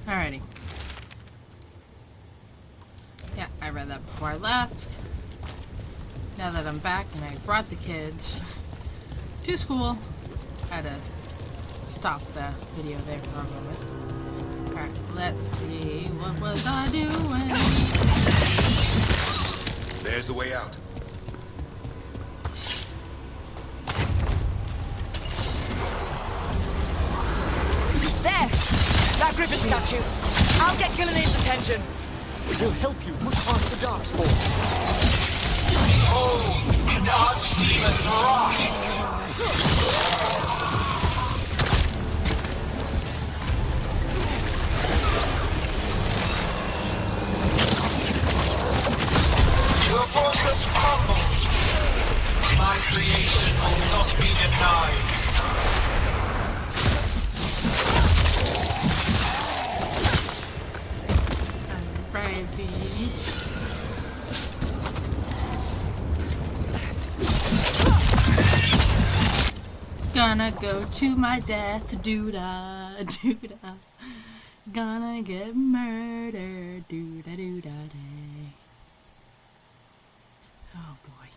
Alrighty. Yeah, I read that before I left. Now that I'm back and I brought the kids to school, I had to stop the video there for a moment. Alright, let's see. What was I doing? There's the way out. There! That Griffin statue. I'll get Gillenay's attention. We'll help you push past the darkspawn. Oh, an archdemon's wrath! Your fortress crumbles. My creation will not be denied. Alrighty. Gonna go to my death, doo-da, doo-da. Gonna get murdered, doo-da, doo-da, day. Oh boy.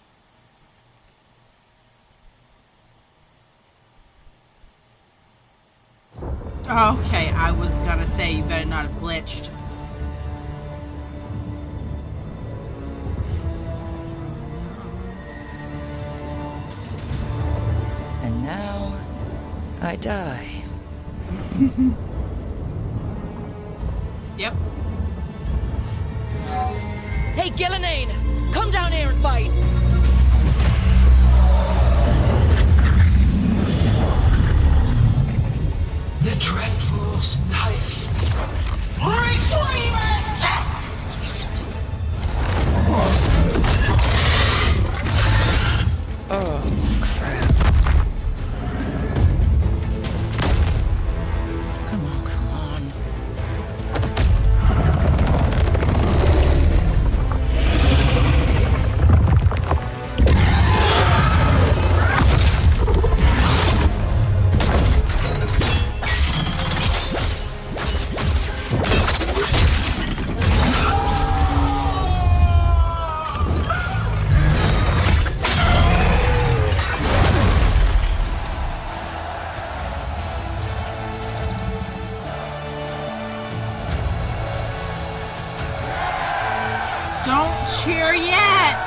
Okay, I was gonna say you better not have glitched. And now, I die. Yep. Hey, Gillenay! Come down here and fight! The Dreadful's knife. Retrieve it! Oh, crap. Come on, come on. Don't cheer yet!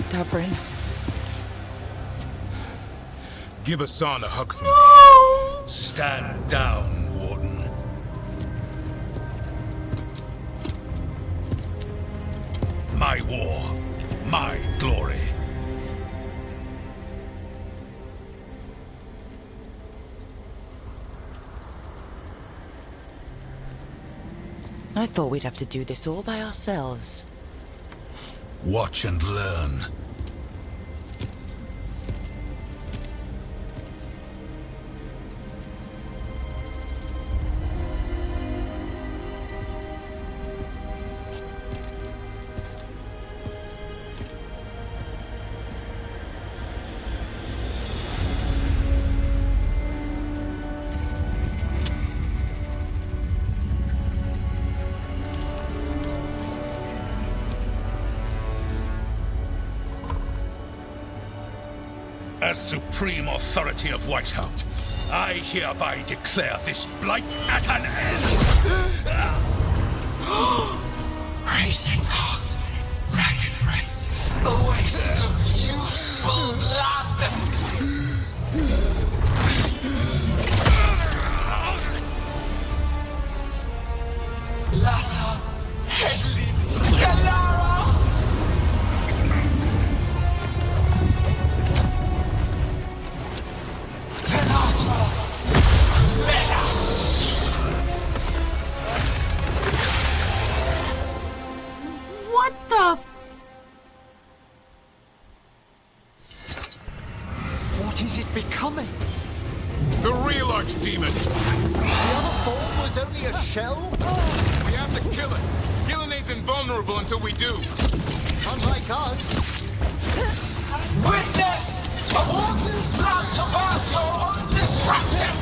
Dovrin. Give Hassan a hug for me. No! Stand down, Warden. My war, my glory. I thought we'd have to do this all by ourselves. Watch and learn. As supreme authority of Whiteout, I hereby declare this blight at an end! Racing heart, ragged breath, a waste of useful blood! Lassa, Hedlin, Galara! Penatra, Melas! What the f... What is it becoming? The real archdemon. The other form was only a shell? We have to kill it. Gillenay's invulnerable until we do. Unlike us. Witness! The waters brought about your own destruction!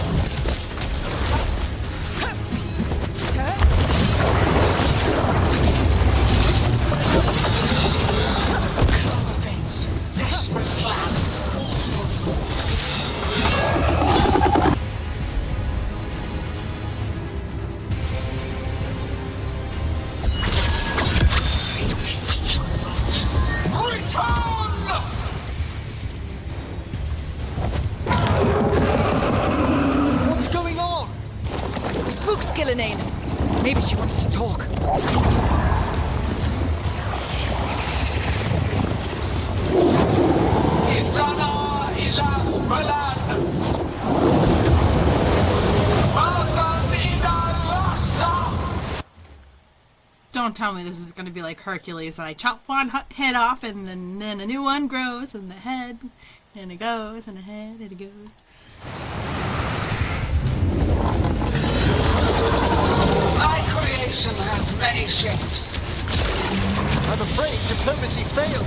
Gillenane. Maybe she wants to talk. Isana ilas Malan. Malasan inalasa. Don't tell me this is going to be like Hercules and I chop one head off and then a new one grows and the head and it goes and the head and it goes. My creation has many shapes. I'm afraid diplomacy failed.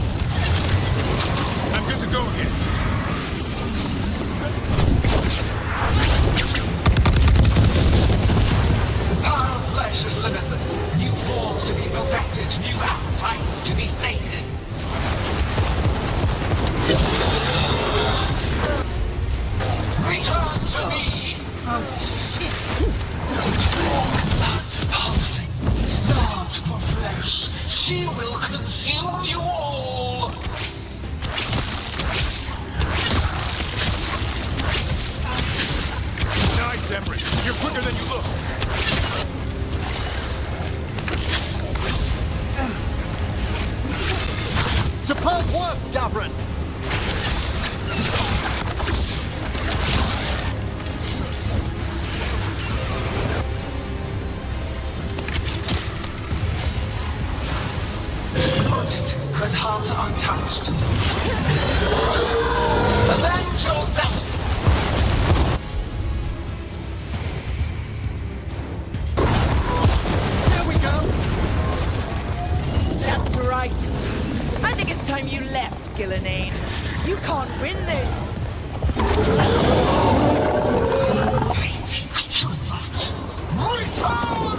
I'm good to go again. The power of flesh is limitless. New forms to be perfected, new appetites to be sated. Return to me! Oh shit. Blood pulsing, starved for flesh. She will consume you all! Nice, Empress. You're quicker than you look. Superb work, Davrin! Wounded, but hearts untouched. Avenge yourself! Here we go! That's right. I think it's time you left, Gillenane. You can't win this. I think too much. Return!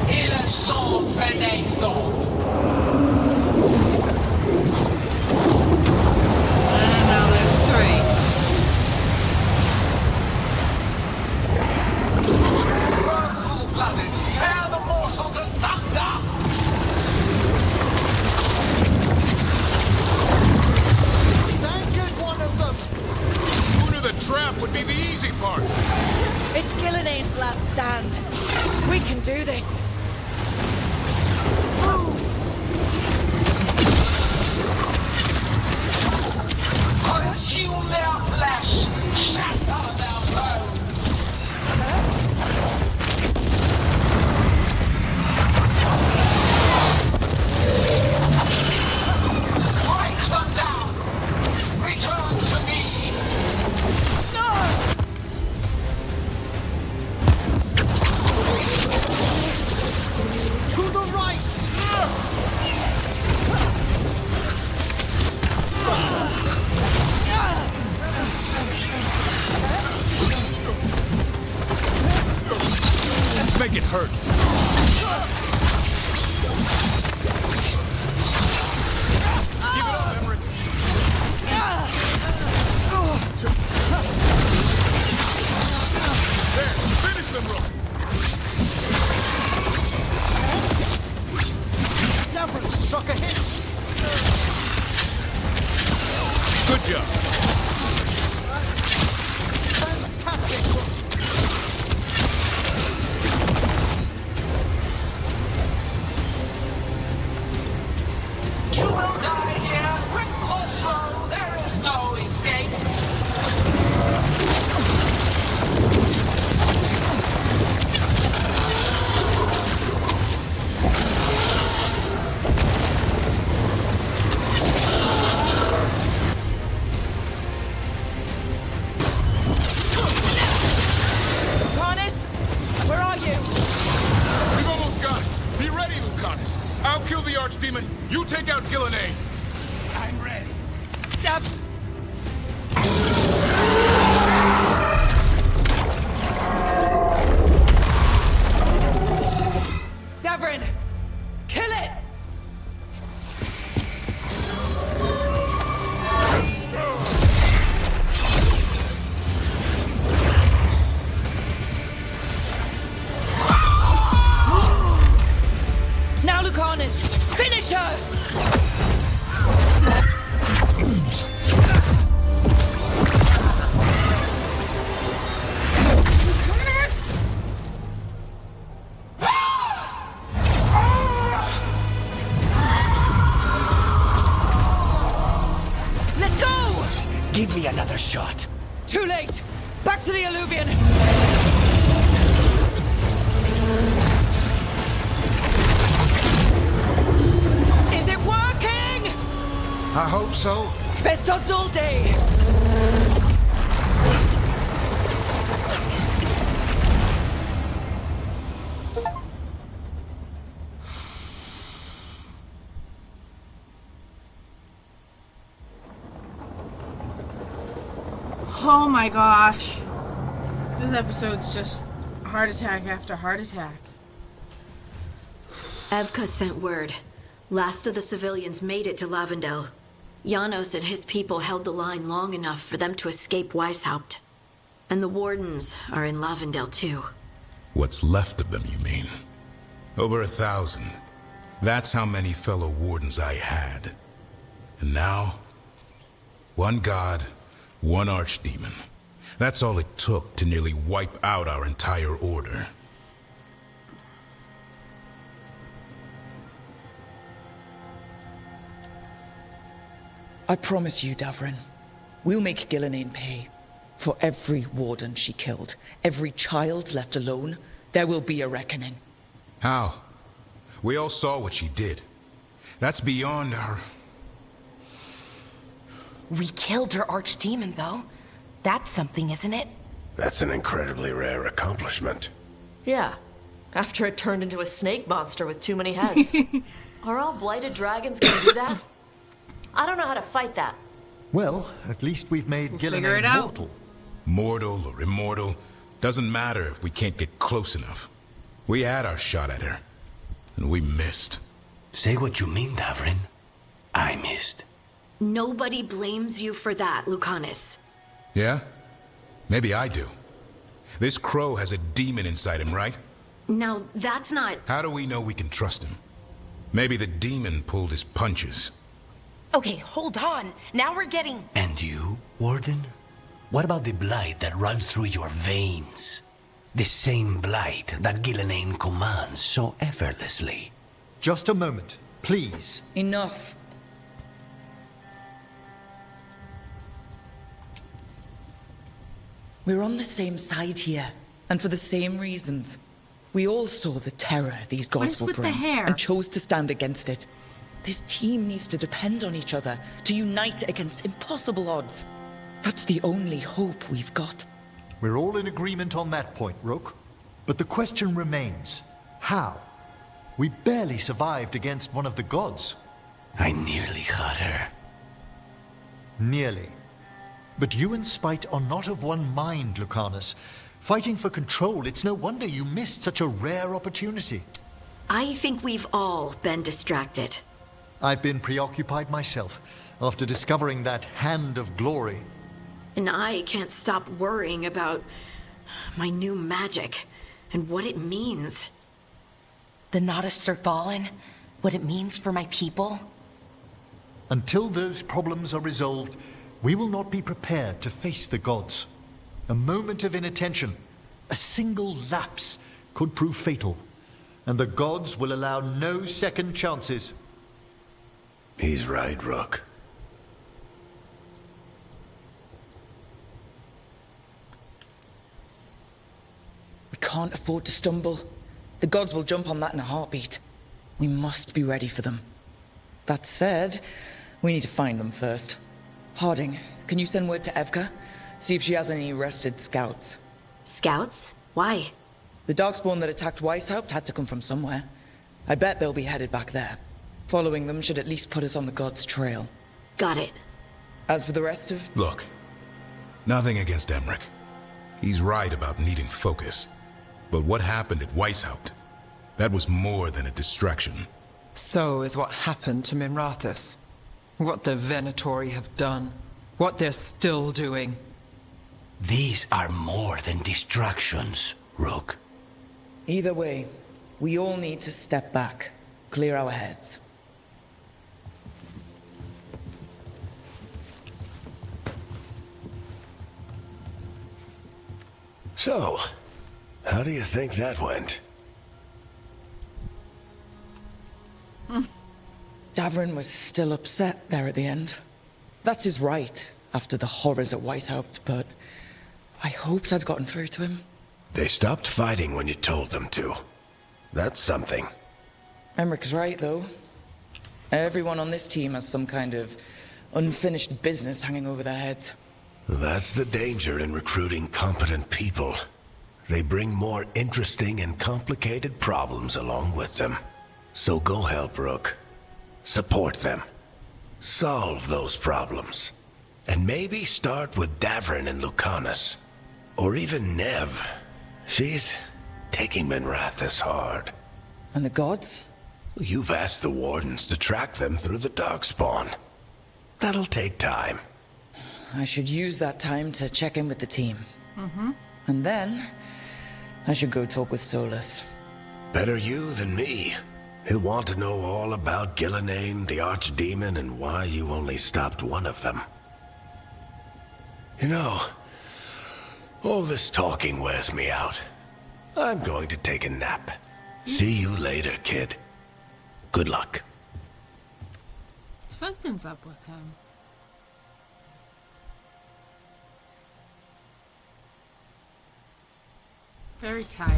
Il est son fenêtre. And now there's three. Full-blooded, tear the mortals asunder! Angered one of them! Who knew the trap would be the easy part? It's Gillenane's last stand. We can do this. Consume their flesh, shatter their bones! Break them down! Return to me! To the right! Make it hurt. Keep it up, Emmerich. There, finish them, Rook. Davrin struck a hit! Good job. Fantastic work! You will die here, quick or slow, there is no escape! Lucanus, where are you? We've almost got it. Be ready, Lucanus. I'll kill the Archdemon. You take out Gillenane. I'm ready. Davrin, kill it! Now, Lucanus, finish her! Give me another shot. Too late! Back to the alluvion! Is it working? I hope so. Best odds all day! Oh my gosh. This episode's just heart attack after heart attack. Evka sent word. Last of the civilians made it to Lavendel. Janos and his people held the line long enough for them to escape Weishaupt. And the wardens are in Lavendel too. What's left of them, you mean? Over 1,000. That's how many fellow wardens I had. And now, one god, one archdemon. That's all it took to nearly wipe out our entire order. I promise you, Davrin, we'll make Gillenane pay. For every warden she killed, every child left alone, there will be a reckoning. How? We all saw what she did. That's beyond our... We killed her archdemon, though. That's something, isn't it? That's an incredibly rare accomplishment. Yeah. After it turned into a snake monster with too many heads. Are all blighted dragons gonna do that? I don't know how to fight that. Well, at least we've made figure it Gillenane out. mortal. Mortal or immortal, doesn't matter if we can't get close enough. We had our shot at her, and we missed. Say what you mean, Davrin. I missed. Nobody blames you for that, Lucanus. Yeah? Maybe I do. This crow has a demon inside him, right? Now, that's not... How do we know we can trust him? Maybe the demon pulled his punches. Okay, hold on. Now we're getting... And you, Warden? What about the blight that runs through your veins? The same blight that Gillenane commands so effortlessly. Just a moment, please. Enough. We're on the same side here, and for the same reasons. We all saw the terror these What gods is will with the bring, hair? and chose to stand against it. This team needs to depend on each other, to unite against impossible odds. That's the only hope we've got. We're all in agreement on that point, Rook. But the question remains, how? We barely survived against one of the gods. I nearly had her. Nearly. But you and Spite are not of one mind, Lucanus. Fighting for control, it's no wonder you missed such a rare opportunity. I think we've all been distracted. I've been preoccupied myself, after discovering that hand of glory. And I can't stop worrying about my new magic and what it means. The Nodists are fallen. What it means for my people. Until those problems are resolved, we will not be prepared to face the gods. A moment of inattention, a single lapse, could prove fatal. And the gods will allow no second chances. He's right, Rook. We can't afford to stumble. The gods will jump on that in a heartbeat. We must be ready for them. That said, we need to find them first. Harding, can you send word to Evka? See if she has any rested scouts. Scouts? Why? The Darkspawn that attacked Weishaupt had to come from somewhere. I bet they'll be headed back there. Following them should at least put us on the gods' trail. Got it. As for the rest of... Look, nothing against Emmerich. He's right about needing focus. But what happened at Weishaupt? That was more than a distraction. So is what happened to Minrathous. What the Venatori have done. What they're still doing. These are more than distractions, Rook. Either way, we all need to step back, clear our heads. So, how do you think that went? Davrin was still upset there at the end. That's his right. after the horrors at Weishaupt, but I hoped I'd gotten through to him. They stopped fighting when you told them to. That's something. Emmerich right, though. Everyone on this team has some kind of unfinished business hanging over their heads. That's the danger in recruiting competent people. They bring more interesting and complicated problems along with them. So go help Rook. Support them. Solve those problems. And maybe start with Davrin and Lucanus. Or even Nev. She's taking Minrathous hard. And the gods? You've asked the Wardens to track them through the Darkspawn. That'll take time. I should use that time to check in with the team. Mm-hmm. And then, I should go talk with Solus. Better you than me. He'll want to know all about Gillenane, the Archdemon, and why you only stopped one of them. You know, all this talking wears me out. I'm going to take a nap. See you later, kid. Good luck. Something's up with him. Very tired.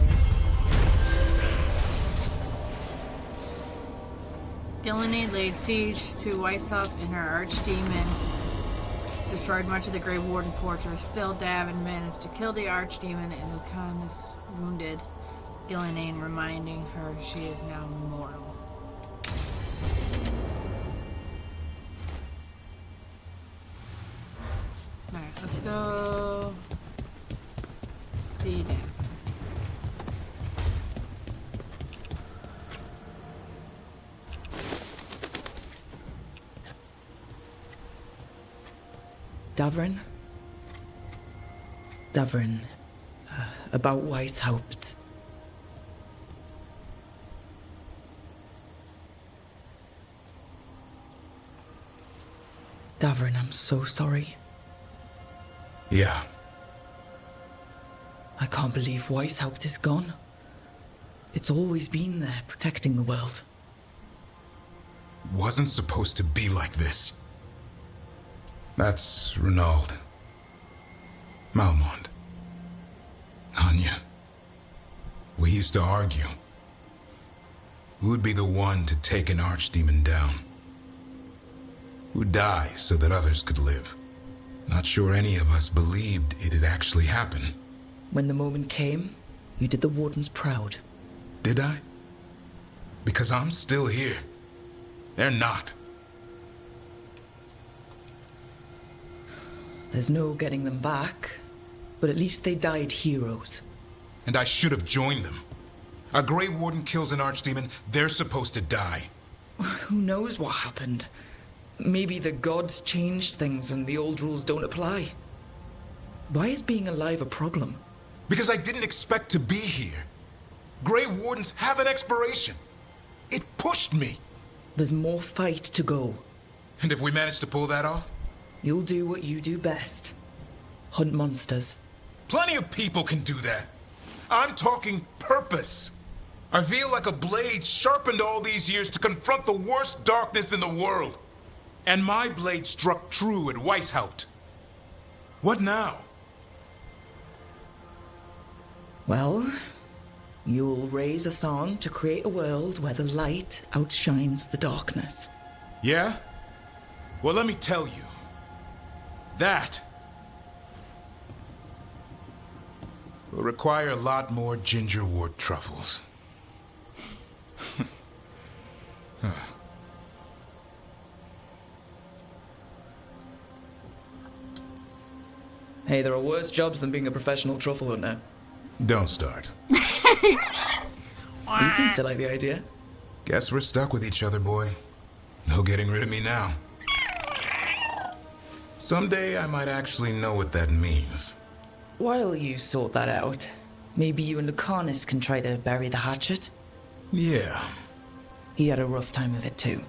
Gillenane laid siege to Weishaupt and her Archdemon, destroyed much of the Grey Warden fortress. Still, Davin managed to kill the Archdemon and Lucanus wounded Gillenane, reminding her she is now mortal. Alright, let's go see Davin. Davrin, about Weishaupt. Davrin, I'm so sorry. Yeah. I can't believe Weishaupt is gone. It's always been there, protecting the world. Wasn't supposed to be like this. That's Renaud. Malmond. Anya. We used to argue. Who'd be the one to take an Archdemon down? Who'd die so that others could live? Not sure any of us believed it'd actually happen. When the moment came, you did the Wardens proud. Did I? Because I'm still here. They're not. There's no getting them back, but at least they died heroes. And I should have joined them. A Grey Warden kills an Archdemon, they're supposed to die. Who knows what happened? Maybe the gods changed things and the old rules don't apply. Why is being alive a problem? Because I didn't expect to be here. Grey Wardens have an expiration. It pushed me. There's more fight to go. And if we manage to pull that off? You'll do what you do best. Hunt monsters. Plenty of people can do that. I'm talking purpose. I feel like a blade sharpened all these years to confront the worst darkness in the world. And my blade struck true at Weishaupt. What now? Well, you'll raise a song to create a world where the light outshines the darkness. Yeah? Well, let me tell you. That will require a lot more gingerwort truffles. Hey, there are worse jobs than being a professional truffle hunter. Don't start. He seems to like the idea. Guess we're stuck with each other, boy. No getting rid of me now. Someday I might actually know what that means. While you sort that out, maybe you and Lucanus can try to bury the hatchet? Yeah. He had a rough time of it too.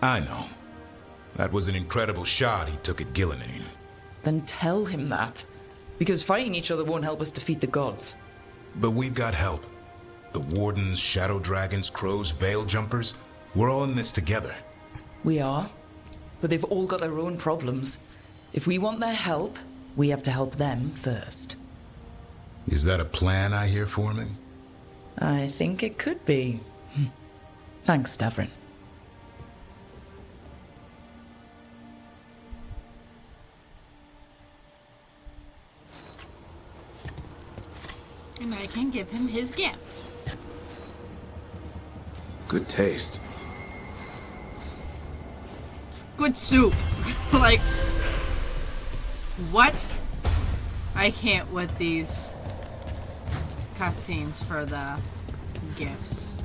I know. That was an incredible shot he took at Gillenane. Then tell him that. Because fighting each other won't help us defeat the gods. But we've got help. The Wardens, Shadow Dragons, Crows, Veil Jumpers. We're all in this together. We are. But they've all got their own problems. If we want their help, we have to help them first. Is that a plan I hear forming? I think it could be. Thanks, Davrin. And I can give him his gift. Good taste. Good soup. Like, what? I can't with these cutscenes for the gifts.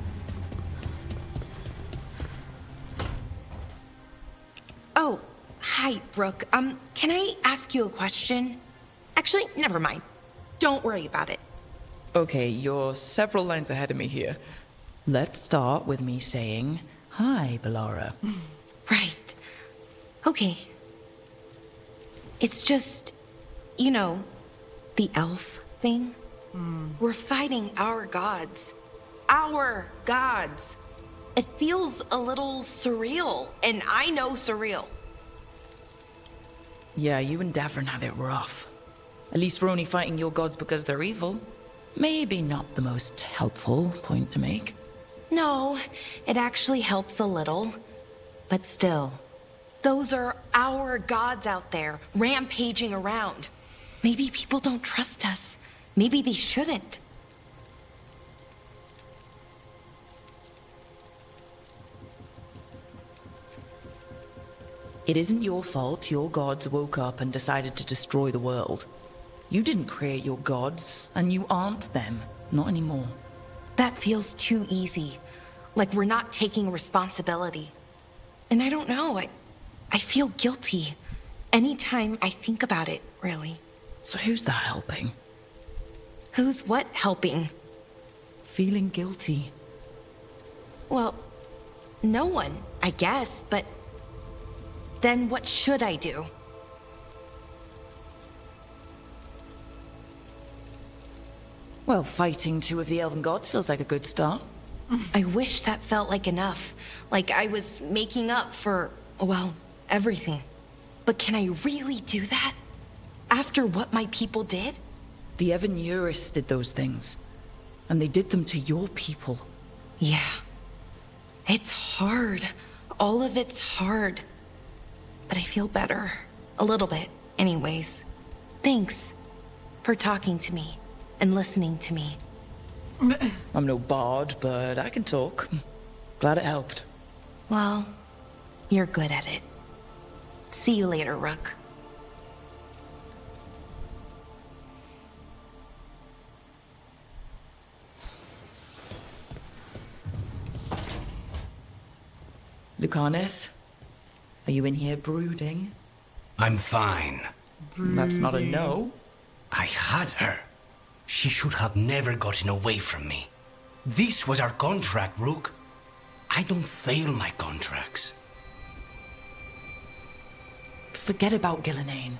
Oh, hi, Brooke. Can I ask you a question? Actually, never mind. Don't worry about it. Okay, you're several lines ahead of me here. Let's start with me saying, hi, Bellara. Right. Okay. It's just, you know, the elf thing. We're fighting our gods. Our gods. It feels a little surreal, and I know surreal. Yeah, you and Davrin have it rough. At least we're only fighting your gods because they're evil. Maybe not the most helpful point to make. No, it actually helps a little. But still, those are our gods out there, rampaging around. Maybe people don't trust us. Maybe they shouldn't. It isn't your fault your gods woke up and decided to destroy the world. You didn't create your gods, and you aren't them. Not anymore. That feels too easy. Like we're not taking responsibility. And I don't know, I feel guilty. Anytime I think about it, really. So who's that helping? Who's what helping? Feeling guilty. Well, no one, I guess, but then what should I do? Well, fighting two of the elven gods feels like a good start. I wish that felt like enough. Like I was making up for, well, everything. But can I really do that? After what my people did? The Evan Euris did those things. And they did them to your people. Yeah. It's hard. All of it's hard. But I feel better. A little bit, anyways. Thanks for talking to me and listening to me. I'm no bard, but I can talk. Glad it helped. Well, you're good at it. See you later, Rook. Lucanus, are you in here brooding? I'm fine. That's not a no. I had her. She should have never gotten away from me. This was our contract, Rook. I don't fail my contracts. Forget about Gillenane.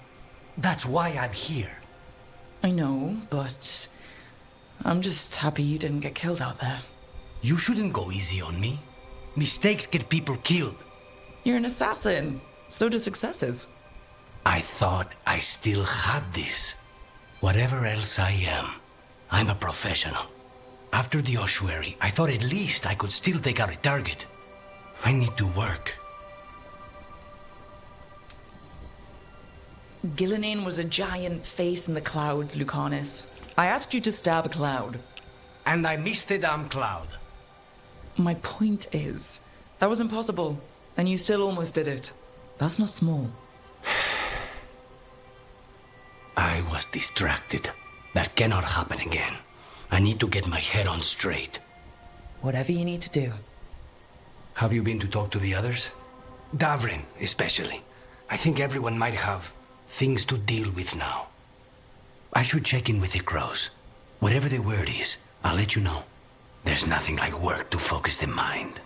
That's why I'm here. I know, but I'm just happy you didn't get killed out there. You shouldn't go easy on me. Mistakes get people killed. You're an assassin. So do successes. I thought I still had this. Whatever else I am, I'm a professional. After the ossuary, I thought at least I could still take out a target. I need to work. Gillenane was a giant face in the clouds, Lucanus. I asked you to stab a cloud. And I missed the damn cloud. My point is, that was impossible, and you still almost did it. That's not small. I was distracted. That cannot happen again. I need to get my head on straight. Whatever you need to do. Have you been to talk to the others? Davrin, especially. I think everyone might have things to deal with now. I should check in with the crows. Whatever the word is, I'll let you know. There's nothing like work to focus the mind.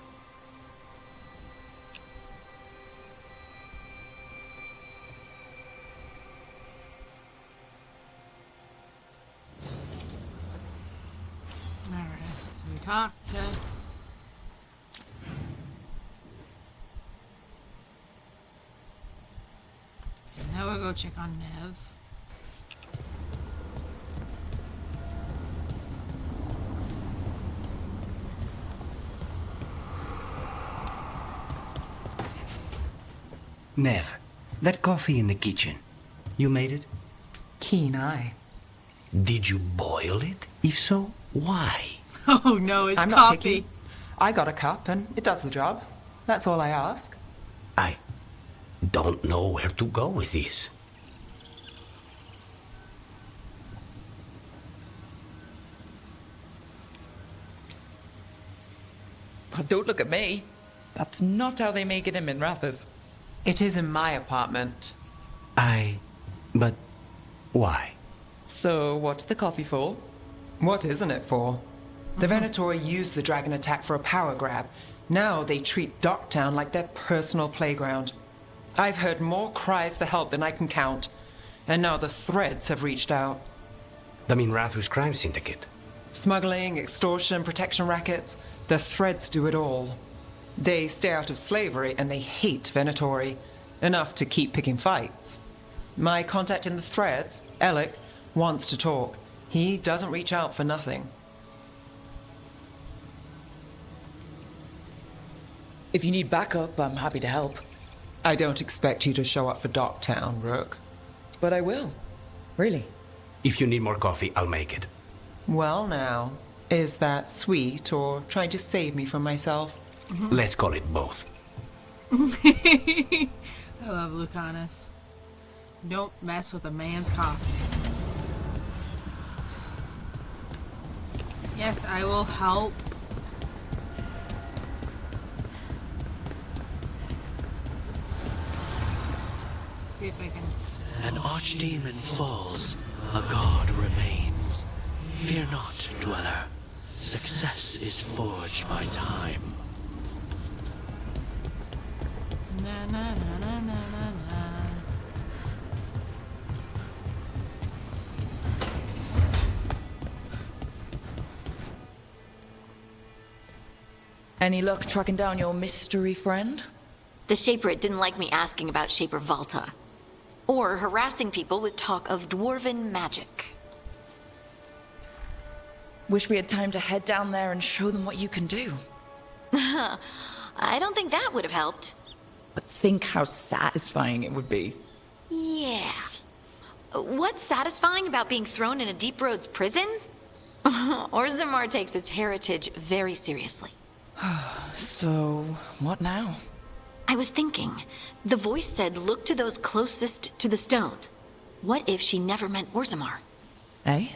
Alright, so we talked to... Okay, now we're I'll go check on Nev. Nev, that coffee in the kitchen, you made it? Keen eye. Did you boil it? If so, why? Oh no, it's I'm not coffee. picky. I got a cup and it does the job. That's all I ask. I don't know where to go with this. Oh, don't look at me. That's not how they make it in Minrathous. It is in my apartment. But why? So, what's the coffee for? What isn't it for? The Venatori used the dragon attack for a power grab. Now they treat Docktown like their personal playground. I've heard more cries for help than I can count. And now the Threads have reached out. The Minrathous crime syndicate. Smuggling, extortion, protection rackets. The Threads do it all. They stay out of slavery and they hate Venatori. Enough to keep picking fights. My contact in the Threads, Alec, wants to talk. He doesn't reach out for nothing. If you need backup, I'm happy to help. I don't expect you to show up for Docktown, Rook. But I will. Really. If you need more coffee, I'll make it. Well now, is that sweet or trying to save me from myself? Let's call it both. I love Lucanus. Don't mess with a man's coffee. Yes, I will help. See if I can. An archdemon falls, a god remains. Fear not, dweller. Success is forged by time. Na na na na na na na. Any luck tracking down your mystery friend? The Shaperate didn't like me asking about Shaper Valta. Or harassing people with talk of dwarven magic. Wish we had time to head down there and show them what you can do. I don't think that would have helped. But think how satisfying it would be. Yeah. What's satisfying about being thrown in a Deep Roads prison? Orzammar takes its heritage very seriously. So, what now? I was thinking, the voice said look to those closest to the stone. What if she never meant Orzammar? Eh?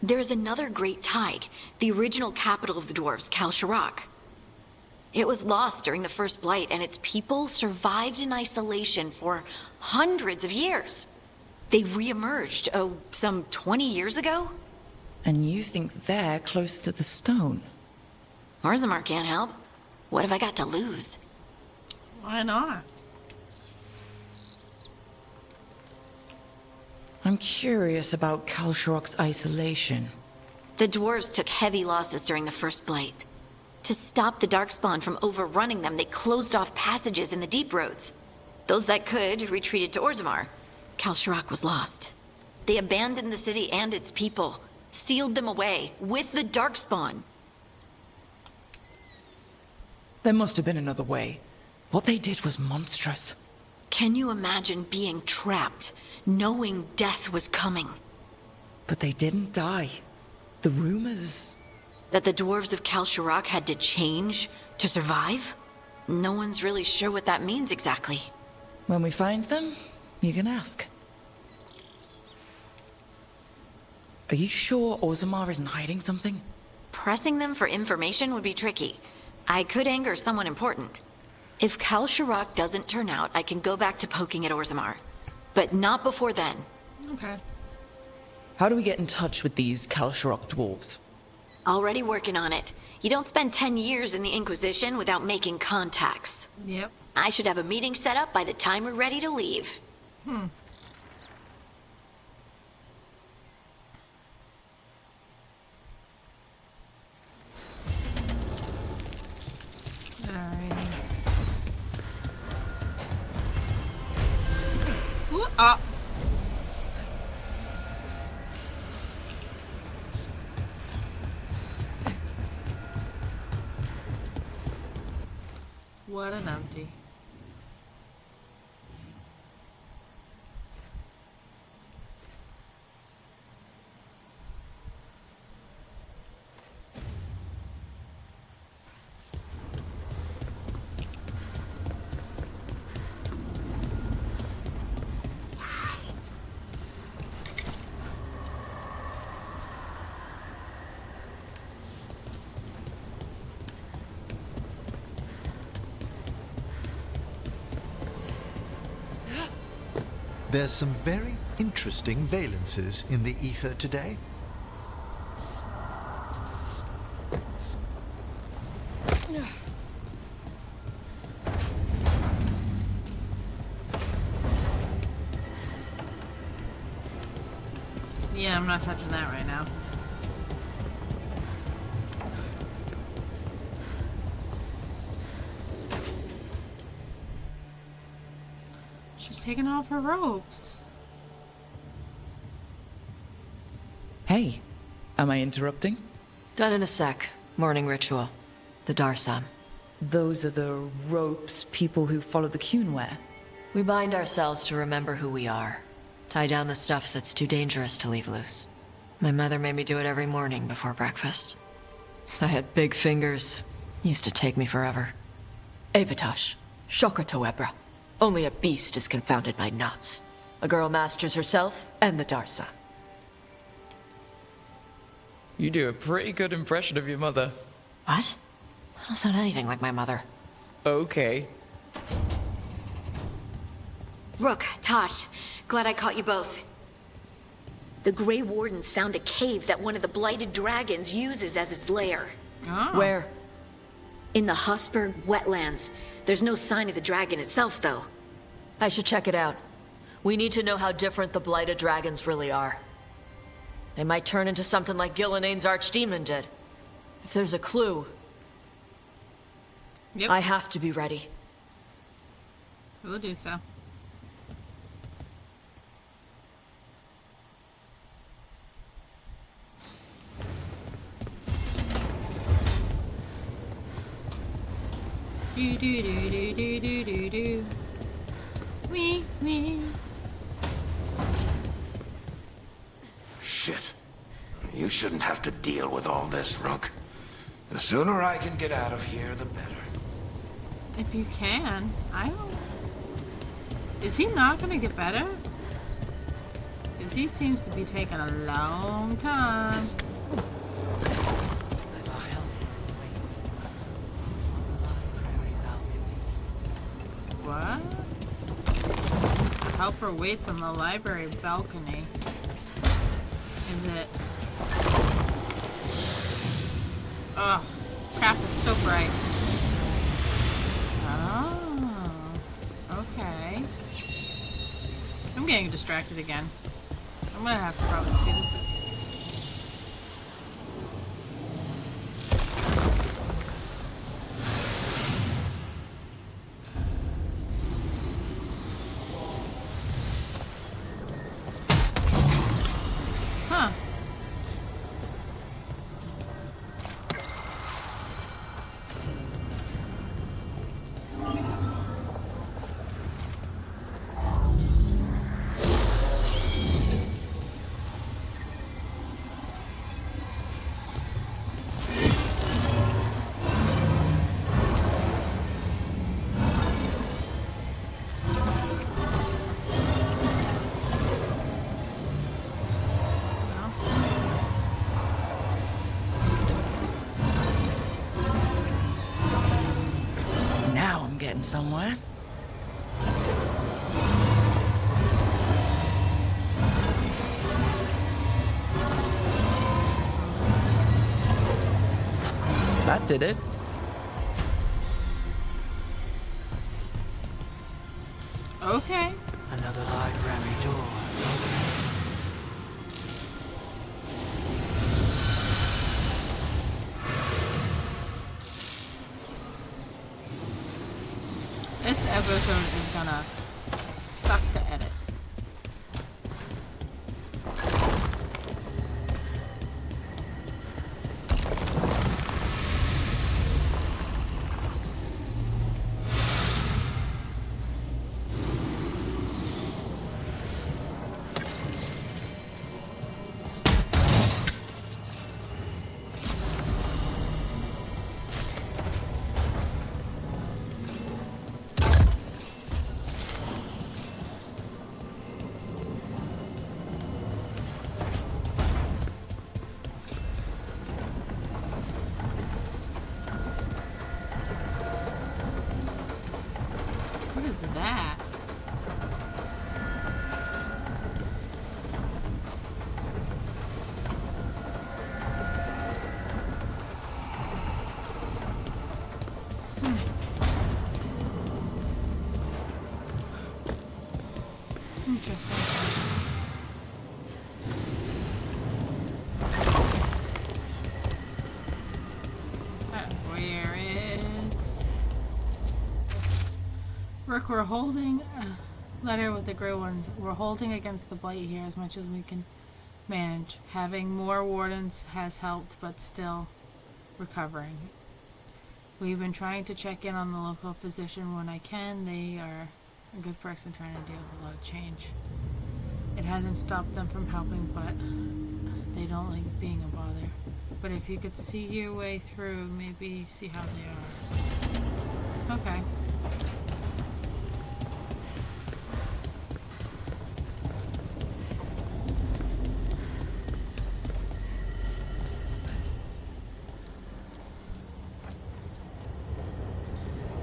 There is another great tide, the original capital of the dwarves, Kalsharak. It was lost during the First Blight, and its people survived in isolation for hundreds of years. They re-emerged, some 20 years ago? And you think they're close to the stone? Orzammar can't help. What have I got to lose? Why not? I'm curious about Kalsharak's isolation. The dwarves took heavy losses during the First Blight. To stop the Darkspawn from overrunning them, they closed off passages in the Deep Roads. Those that could retreated to Orzammar. Kalsharak was lost. They abandoned the city and its people, sealed them away with the Darkspawn. There must have been another way. What they did was monstrous. Can you imagine being trapped, knowing death was coming? But they didn't die. The rumors... That the dwarves of Kalsharak had to change to survive? No one's really sure what that means exactly. When we find them, you can ask. Are you sure Orzammar isn't hiding something? Pressing them for information would be tricky. I could anger someone important. If Kalsharak doesn't turn out, I can go back to poking at Orzammar. But not before then. Okay. How do we get in touch with these Kalsharak dwarves? Already working on it. You don't spend 10 years in the Inquisition without making contacts. Yep. I should have a meeting set up by the time we're ready to leave. Alrighty. and empty. There's some very interesting valences in the ether today. Yeah, I'm not touching that right now. She's taking off her ropes. Hey, am I interrupting? Done in a sec. Morning ritual. The Darsam. Those are the ropes people who follow the Qun wear. We bind ourselves to remember who we are. Tie down the stuff that's too dangerous to leave loose. My mother made me do it every morning before breakfast. I had big fingers. Used to take me forever. Avatosh. Shokotoebra. Only a beast is confounded by knots. A girl masters herself and the Darsa. You do a pretty good impression of your mother. What? I don't sound anything like my mother. Okay. Rook, Tosh, glad I caught you both. The Grey Wardens found a cave that one of the Blighted Dragons uses as its lair. Oh. Where? In the Husberg wetlands. There's no sign of the dragon itself, though. I should check it out. We need to know how different the Blighted Dragons really are. They might turn into something like Gillenane's Archdemon did. If there's a clue, Yep. I have to be ready. We'll do so. Do do do do do do do do. Wee wee. Shit. You shouldn't have to deal with all this, Rook. The sooner I can get out of here, the better. If you can, I don't. Is he not gonna get better? Because he seems to be taking a long time. What? The helper waits on the library balcony. Is it? Oh, crap is so bright. Oh, okay. I'm getting distracted again. I'm gonna have to probably speed this up. Huh. Now I'm getting somewhere. That did it. Okay. Another library door. This episode is gonna suck to edit. is that? Interesting. Where is this? Rook, we're holding a letter with the gray ones. We're holding against the blight here as much as we can manage. Having more wardens has helped, but still recovering. We've been trying to check in on the local physician when I can. They are a good person trying to deal with a lot of change. It hasn't stopped them from helping, but they don't like being a bother. But if you could see your way through, maybe see how they are. Okay.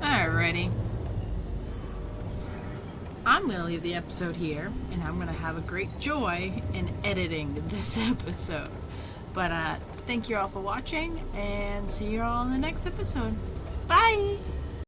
Alrighty. I'm going to leave the episode here, and I'm going to have a great joy in editing this episode. But thank you all for watching, and see you all in the next episode. Bye!